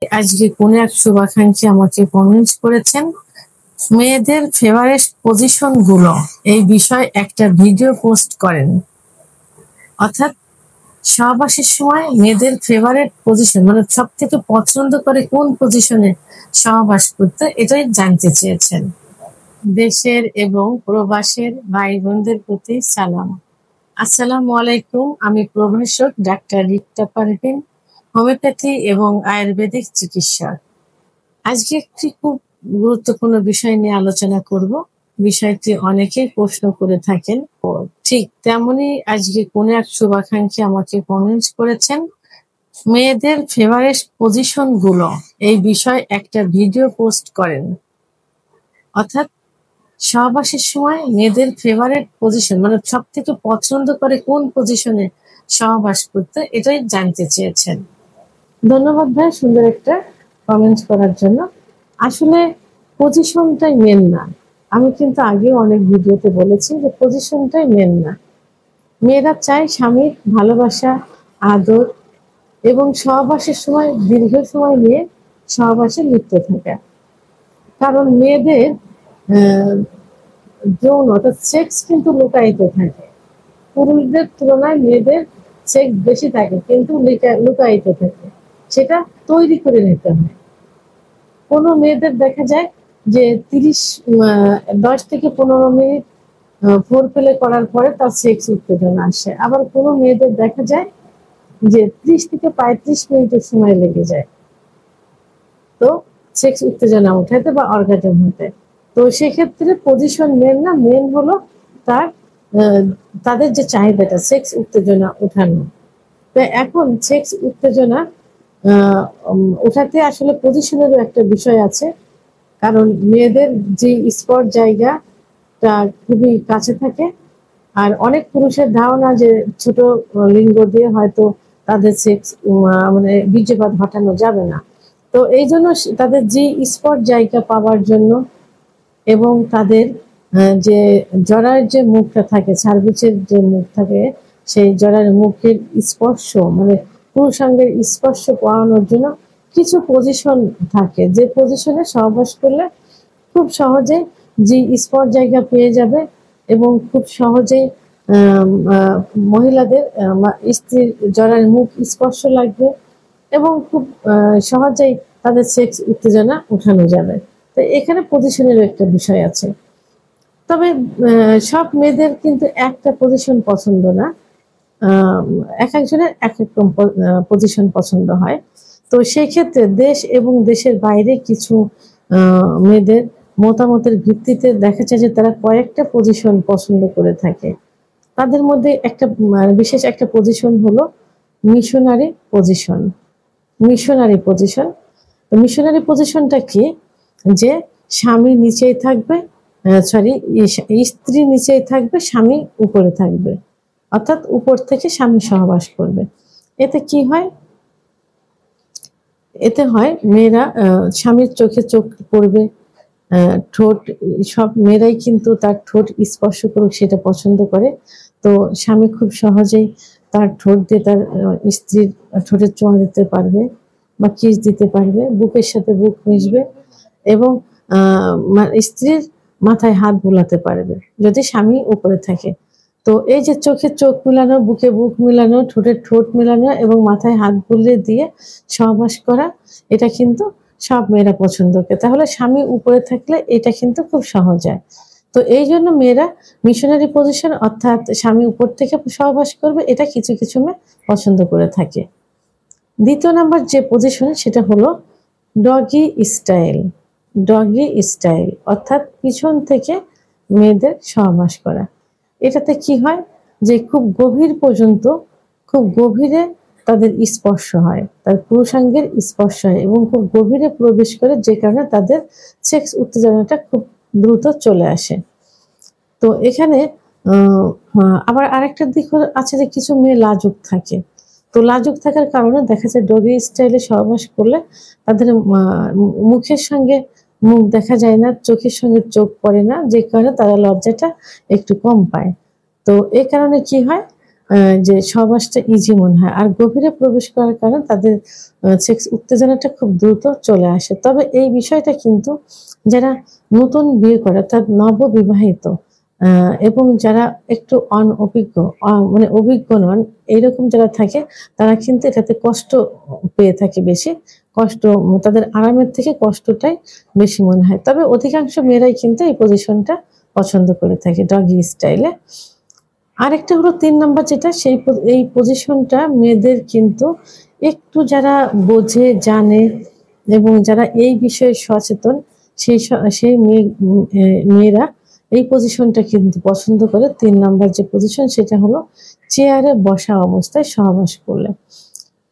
আজকে কোন এক শুভাকাঙ্ক্ষী আমাকে কমেন্টস করেছেন, মেয়েদের ফেভারিট পজিশন গুলো এই বিষয়ে একটা ভিডিও পোস্ট করেন। অর্থাৎ সহবাসের সময় মেয়েদের ফেভারিট পজিশন মানে সব থেকে পছন্দ করে কোন পজিশনে সহবাস করতে, এটাই জানতে চেয়েছেন। দেশের এবং প্রবাসের ভাই বোনদের প্রতি সালাম। আসসালামু আলাইকুম। আমি প্রভাষক ডাক্তার রিক্তা পারভিন, হোমিওপ্যাথি এবং আয়ুর্বেদিক চিকিৎসক। আজকে একটি খুব গুরুত্বপূর্ণ বিষয় নিয়ে আলোচনা করব। বিষয়টি অনেকেই প্রশ্ন করে থাকেন। ঠিক তেমনি আজকে কোন এক শুভাকাঙ্ক্ষী আমাকে কমেন্টস করেছেন, মেয়েদের ফেভারিট পজিশন গুলো এই বিষয়ে একটা ভিডিও পোস্ট করেন। অর্থাৎ সহবাসের সময় মেয়েদের ফেভারিট পজিশন মানে সব থেকে পছন্দ করে কোন পজিশনে সহবাস করতে, এটাই জানতে চেয়েছেন। ধন্যবাদ ভাই সুন্দর একটা কমেন্টস করার জন্য। আসলে পজিশনটাই মেন না। আমি কিন্তু আগেও অনেক ভিডিওতে বলেছি যে পজিশনটাই মেন না। মেয়েরা চায় স্বামীর ভালোবাসা, আদর এবং সহবাসের সময় দীর্ঘ সময় নিয়ে সহবাসে লিপ্ত থাকা। কারণ মেয়েদের যৌন অর্থাৎ সেক্স কিন্তু লুকায়িত থাকে। পুরুষদের তুলনায় মেয়েদের সেক্স বেশি থাকে কিন্তু লুকায়িত থাকে, সেটা তৈরি করে নিতে হয়। কোনো মেয়েদের দেখা যায় যে 10 থেকে 15 মিনিট ফোর প্লে করার পরে তার সেক্স উত্তেজনা আসে। আবার কোনো মেয়েদের দেখা যায় যে 30 থেকে 35 মিনিটের সময় লেগে যায় তো সেক্স উত্তেজনা উঠাতে বা অর্গাজম হতে। তো সেক্ষেত্রে পজিশন মেন না, মেন হলো তাদের যে চাহিদাটা সেক্স উত্তেজনা উঠানো। তো এখন সেক্স উত্তেজনা ওঠাতে আসলে পজিশনেরও একটা বিষয় আছে। কারণ মেয়েদের যে স্পট জায়গাটা খুবই কাছে থাকে, আর অনেক পুরুষের ধারণা যে ছোট লিঙ্গ দিয়ে হয়তো তাদের সেক্স মানে বীর্যপাত ঘটানো যাবে না। তো এই জন্য তাদের যে স্পট জায়গা পাওয়ার জন্য এবং তাদের যে জরার যে মুখটা থাকে, সার্ভিসের যে মুখ থাকে, সেই জরার মুখের স্পর্শ মানে পুরুষাঙ্গের স্পর্শ পাওয়ানোর জন্য কিছু পজিশন থাকে, যে পজিশনে সহবাস করলে খুব সহজে যে স্পট জায়গা পেয়ে যাবে এবং খুব সহজেই মহিলাদের স্ত্রীর জরার মুখ স্পর্শ লাগবে এবং খুব সহজেই তাদের সেক্স উত্তেজনা উঠানো যাবে। তো এখানে পজিশনের একটা বিষয় আছে। তবে সব মেয়েদের কিন্তু একটা পজিশন পছন্দ না, এক একজনের এক এক রকম পজিশন পছন্দ হয়। তো সেই ক্ষেত্রে দেশ এবং দেশের বাইরে কিছু মেয়েদের মতামতের ভিত্তিতে দেখা যায় যে তারা কয়েকটা পজিশন পছন্দ করে থাকে। তাদের মধ্যে একটা বিশেষ একটা পজিশন হলো missionary position. Missionary position, missionary পজিশনটা কি, যে স্বামী নিচেই থাকবে, স্ত্রী নিচেই থাকবে, স্বামী উপরে থাকবে, অর্থাৎ উপর থেকে স্বামী সহবাস করবে। এতে কি হয়, এতে হয় মেয়েরা স্বামীর চোখে চোখ পড়বে, ঠোঁট, সব মেয়েরাই কিন্তু তার ঠোঁট স্পর্শ করুক সেটা পছন্দ করে। তো স্বামী খুব সহজেই তার ঠোঁট দিয়ে তার স্ত্রীর ঠোঁটে ছোঁয়া দিতে পারবে বা কিস দিতে পারবে, বুকের সাথে বুক মিশবে এবং স্ত্রীর মাথায় হাত বুলাতে পারবে যদি স্বামী উপরে থাকে। তো এই যে চোখে চোখ মিলানো, বুকে বুক মিলানো, ঠোঁটে ঠোঁট মিলানো এবং মাথায় হাত বুলিয়ে দিয়ে সহবাস করা, এটা কিন্তু সব মেয়েরা পছন্দ করে। তাহলে স্বামী উপরে থাকলে এটা কিন্তু খুব সহজ হয়। তো এই জন্য মেয়েরা মিশনারি পজিশন অর্থাৎ স্বামী উপর থেকে সহবাস করবে, এটা কিছু কিছু মেয়ে পছন্দ করে থাকে। দ্বিতীয় নাম্বার যে পজিশন সেটা হলো ডগি স্টাইল। ডগি স্টাইল অর্থাৎ পিছন থেকে মেয়েদের সহবাস করা। এটাতে কি হয় যে খুব গভীর পর্যন্ত, খুব গভীরে তাদের স্পর্শ হয়, তার পুরুষাঙ্গের স্পর্শ হয় এবং খুব গভীরে প্রবেশ করে, যে কারণে তাদের সেক্স উত্তেজনাটা খুব দ্রুত চলে আসে। তো এখানে আবার আরেকটা দিক আছে যে কিছু মেয়ে লাজুক থাকে। তো লাজুক থাকার কারণে দেখা যায় ডগি স্টাইলে সহবাস করলে তাদের মুখের সঙ্গে মুখ দেখা যায় না, চোখের সঙ্গে চোখ পড়ে না, যে কারণে তারা লজ্জাটা একটু কম পায়। তো এই কারণে কি হয়, যে সহবাসটা ইজি মনে হয়, আর গভীরে প্রবেশ করার কারণে তাদের সেক্স উত্তেজনাটা খুব দ্রুত চলে আসে। তবে এই বিষয়টা কিন্তু যারা নতুন বিয়ে করে অর্থাৎ নববিবাহিত এবং যারা একটু অনভিজ্ঞ মানে অভিজ্ঞ নন এইরকম যারা থাকে তারা কিন্তু এটাতে কষ্ট পেয়ে থাকে বেশি। কষ্ট তাদের আরামের থেকে কষ্টটাই বেশি মনে হয়। তবে অধিকাংশ মেয়েরাই কিন্তু এই পজিশনটা পছন্দ করে থাকে ডগি স্টাইলে। আরেকটা হলো ৩ নাম্বার যেটা এই পজিশনটা মেয়েদের কিন্তু একটু যারা বোঝে, জানে এবং যারা এই বিষয়ে সচেতন সেই মেয়েরা এই পজিশনটা কিন্তু পছন্দ করে। ৩ নাম্বার যে পজিশন সেটা হলো চেয়ারে বসা অবস্থায় সহবাস করলে।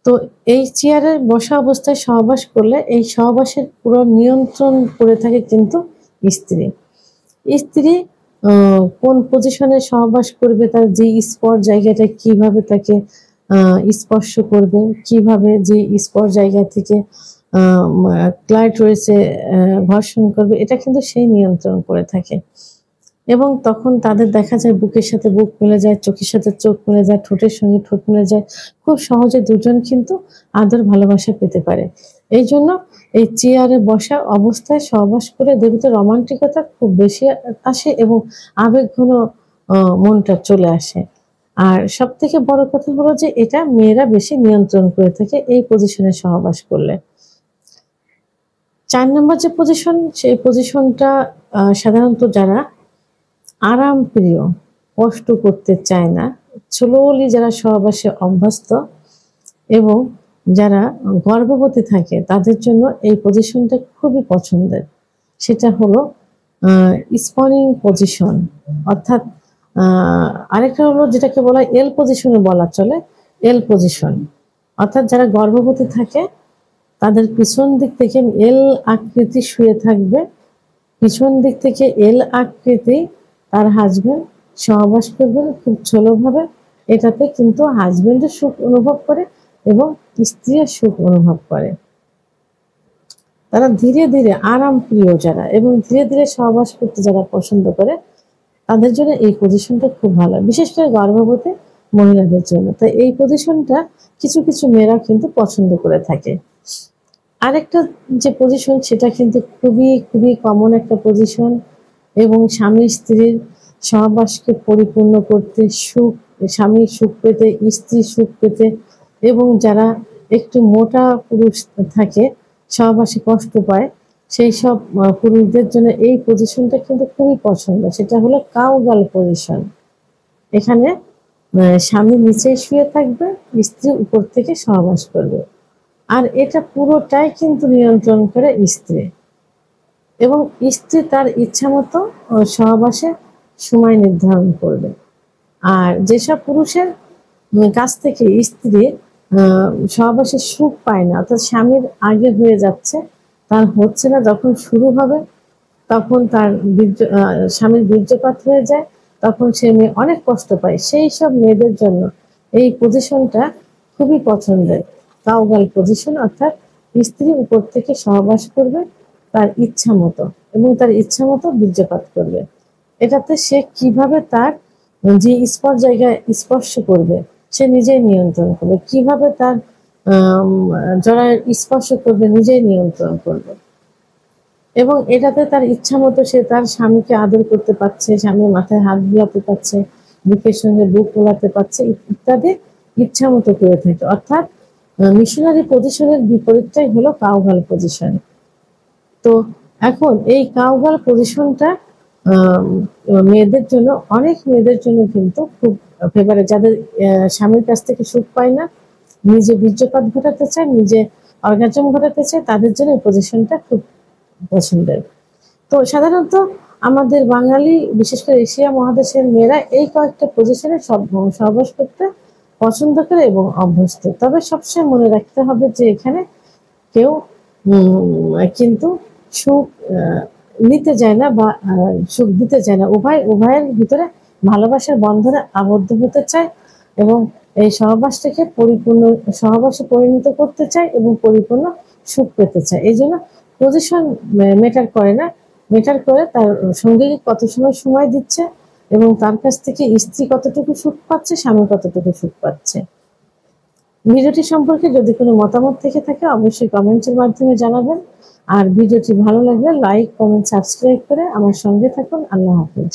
তো এই চেয়ারে বসা অবস্থায় সহবাস করলে এই সহবাসের পুরো নিয়ন্ত্রণ করে থাকে কিন্তু স্ত্রী। স্ত্রী কোন পজিশনে সহবাস করবে, তার যে স্পট জায়গাটা কিভাবে তাকে স্পর্শ করবে, কিভাবে যে স্পট জায়গা থেকে ক্লাইটোরিসে ঘর্ষণ করবে, এটা কিন্তু সেই নিয়ন্ত্রণ করে থাকে। এবং তখন তাদের দেখা যায় বুকের সাথে বুক মিলে যায়, চোখের সাথে চোখ মিলে যায়, ঠোঁটের সঙ্গে ঠোঁট মিলে যায়। খুব সহজে দুজন কিন্তু আদর ভালোবাসা পেতে পারে। এই জন্য এই চেয়ারে বসা অবস্থায় সহবাস করে এদের ভিতরে রোমান্টিকতা খুব বেশি আসে এবং আবেগঘন মনটা চলে আসে। আর সব থেকে বড় কথা হলো যে এটা মেয়েরা বেশি নিয়ন্ত্রণ করে থাকে এই পজিশনে সহবাস করলে। ৪ নম্বর যে পজিশন, সেই পজিশনটা সাধারণত যারা আরাম প্রিয়, কষ্ট করতে চায় না, স্লোলি যারা সহবাসে অভ্যস্ত এবং যারা গর্ভবতী থাকে তাদের জন্য এই পজিশনটা খুবই পছন্দের। সেটা হলো স্পনিং পজিশন, অর্থাৎ আরেকটা হলো যেটাকে বলা হয় এল পজিশনে বলা চলে। এল পজিশন অর্থাৎ যারা গর্ভবতী থাকে তাদের পিছন দিক থেকে এল আকৃতি শুয়ে থাকবে, পিছন দিক থেকে এল আকৃতি তার হাজবেন্ড সহবাস করবেন খুব স্লোভাবে। এটাতে কিন্তু হাজবেন্ডের সুখ অনুভব করে এবং স্ত্রীর সুখ অনুভব করে। তারা ধীরে ধীরে আরাম প্রিয় যারা এবং ধীরে ধীরে সহবাস করতে যারা পছন্দ করে তাদের জন্য এই পজিশনটা খুব ভালো, বিশেষ করে গর্ভবতী মহিলাদের জন্য। তাই এই পজিশনটা কিছু কিছু মেয়েরা কিন্তু পছন্দ করে থাকে। আরেকটা যে পজিশন সেটা কিন্তু খুবই খুবই কমন একটা পজিশন এবং স্বামী স্ত্রীর সহবাসকে পরিপূর্ণ করতে, স্বামী সুখ পেতে, স্ত্রী সুখ পেতে এবং যারা একটু মোটা পুরুষ থাকে সহবাসে কষ্ট পায় সেই সব পুরুষদের জন্য এই পজিশনটা কিন্তু খুবই পছন্দ। সেটা হলো কাউগাল পজিশন। এখানে স্বামী নিচে শুয়ে থাকবে, স্ত্রী উপর থেকে সহবাস করবে, আর এটা পুরোটাই কিন্তু নিয়ন্ত্রণ করে স্ত্রী এবং স্ত্রী তার ইচ্ছা মতো সহবাসে সময় নির্ধারণ করবে। আর যেসব পুরুষের কাছ থেকে স্ত্রী সহবাসে সুখ পায় না, অর্থাৎ স্বামীর আগে হয়ে যাচ্ছে, তার হচ্ছে না, যখন শুরু হবে তখন তার স্বামীর বীর্যপাত হয়ে যায়, তখন সে মেয়ে অনেক কষ্ট পায়। সেই সব মেয়েদের জন্য এই পজিশনটা খুবই পছন্দের, কাউগাল পজিশন, অর্থাৎ স্ত্রী উপর থেকে সহবাস করবে তার ইচ্ছা মতো এবং তার ইচ্ছা মতো বীর্যপাত করবে। এটাতে সে কিভাবে তার যে স্পর্শ জায়গায় স্পর্শ করবে সে নিজেই নিয়ন্ত্রণ করবে, কিভাবে তার জরায়ু স্পর্শ করবে নিজেই নিয়ন্ত্রণ করবে এবং এটাতে তার ইচ্ছা মতো সে তার স্বামীকে আদর করতে পারছে, স্বামীর মাথায় হাত বুলাতে পারছে, বুকের সঙ্গে বুক ওলাতে পারছে ইত্যাদি ইচ্ছা মতো করে থাকে। অর্থাৎ মিশনারি পজিশনের বিপরীতটাই হলো কাউগাল পজিশন। তো এখন এই কাউগাল পজিশনটা মেয়েদের জন্য, অনেক মেয়েদের জন্য কিন্তু খুব ফেভারিট, যাদের স্বামীর কাছ থেকে সুখ পায় না, নিজে বীর্যপাত ঘটাতে চায়, নিজে অর্গাজম ঘটাতে চায়, তাদের জন্য এই পজিশনটা খুব পছন্দের। তো সাধারণত আমাদের বাঙালি, বিশেষ করে এশিয়া মহাদেশের মেয়েরা এই কয়েকটা পজিশনে সহবাস করতে পছন্দ করে এবং অভ্যস্ত। তবে সবসময় মনে রাখতে হবে যে এখানে কেউ কিন্তু সুখ নিতে চায় না বা সুখ দিতে চায় না, উভয়ের ভিতরে ভালোবাসার বন্ধনে আবদ্ধ হতে চায় এবং এই সহবাসটাকে পরিপূর্ণ সহবাসে পরিণত করতে চায় এবং পরিপূর্ণ সুখ পেতে চায়। এই জন্য পজিশন ম্যাটার করে না, ম্যাটার করে তার সঙ্গী কত সময় দিচ্ছে এবং তার কাছ থেকে স্ত্রী কতটুকু সুখ পাচ্ছে, স্বামী কতটুকু সুখ পাচ্ছে। ভিডিওটি সম্পর্কে যদি কোনো মতামত থেকে থাকে অবশ্যই কমেন্টের মাধ্যমে জানাবেন। আর ভিডিওটি ভালো লাগলে লাইক, কমেন্ট, সাবস্ক্রাইব করে আমার সঙ্গে থাকুন। আল্লাহ হাফেজ।